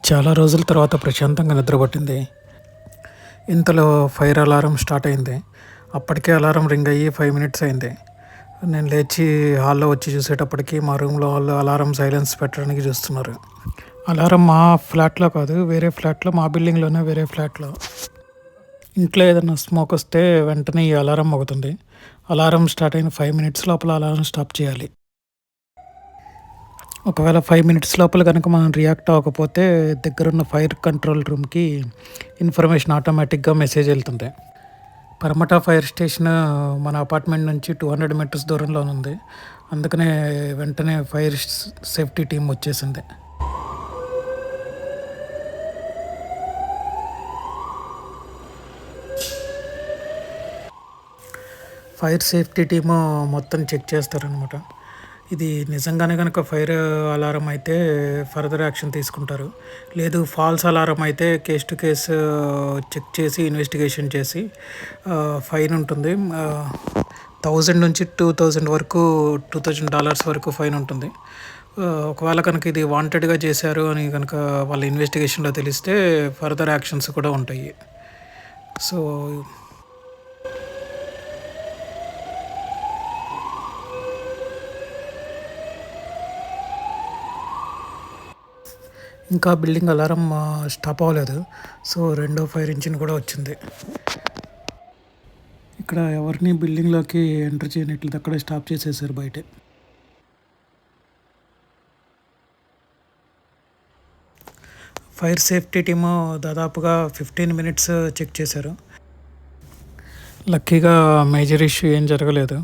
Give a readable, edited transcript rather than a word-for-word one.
చాలా రోజుల తర్వాత ప్రశాంతంగా నిద్రపట్టింది. ఇంతలో ఫైర్ అలారం స్టార్ట్ అయింది. అప్పటికే అలారం రింగ్ అయ్యి 5 మినిట్స్ అయింది. నేను లేచి హాల్‌లో వచ్చి చూసేటప్పటికి మా రూమ్‌లో వాళ్ళు అలారం సైలెన్స్ పెట్టడానికి చూస్తున్నారు. అలారం మా ఫ్లాట్‌లో కాదు, వేరే ఫ్లాట్‌లో, మా బిల్డింగ్‌లోనే వేరే ఫ్లాట్‌లో. ఇంట్లో ఏదైనా స్మోక్ వస్తే వెంటనే ఈ అలారం మోగుతుంది. అలారం స్టార్ట్ అయిన 5 మినిట్స్ లోపల అలారం స్టాప్ చేయాలి. ఒకవేళ 5 మినిట్స్ లోపల గనక మనం రియాక్ట్ అవ్వకపోతే దగ్గరున్న ఫైర్ కంట్రోల్ రూమ్‌కి ఇన్ఫర్మేషన్ ఆటోమేటిక్‌గా మెసేజ్ ఎళ్తుంది. పరమట ఫైర్ స్టేషన్ మన అపార్ట్మెంట్ నుంచి 200 మీటర్స్ దూరంలోనుంది. అందుకనే వెంటనే ఫైర్ సేఫ్టీ టీమ్ వచ్చేసింది. ఫైర్ సేఫ్టీ టీము మొత్తం చెక్ చేస్తారనమాట. ఇది నిజంగానే గనక ఫైర్ అలారం అయితే ఫర్దర్ యాక్షన్ తీసుకుంటారు. లేదు ఫాల్స్ అలారం అయితే కేస్ టు కేస్ చెక్ చేసి ఇన్వెస్టిగేషన్ చేసి ఫైన్ ఉంటుంది. 1000 నుంచి 2000 వరకు $2000 వరకు ఫైన్ ఉంటుంది. ఒకవేళ కనుక ఇది వాంటెడ్‌గా చేశారు అని గనక వాళ్ళ ఇన్వెస్టిగేషన్‌లో తెలిస్తే ఫర్దర్ యాక్షన్స్ కూడా ఉంటాయి. సో ఇంకా బిల్డింగ్ అలారం స్టాప్ అవ్వలేదు. సో రెండో ఫైర్ ఇంజిన్ కూడా వచ్చింది. ఇక్కడ ఎవరిని బిల్డింగ్‌లోకి ఎంటర్ చేయనట్లేదు. అక్కడే స్టాప్ చేసేసారు బయటే. ఫైర్ సేఫ్టీ టీము దాదాపుగా 15 మినిట్స్ చెక్ చేశారు. లక్కీగా మేజర్ ఇష్యూ ఏం జరగలేదు.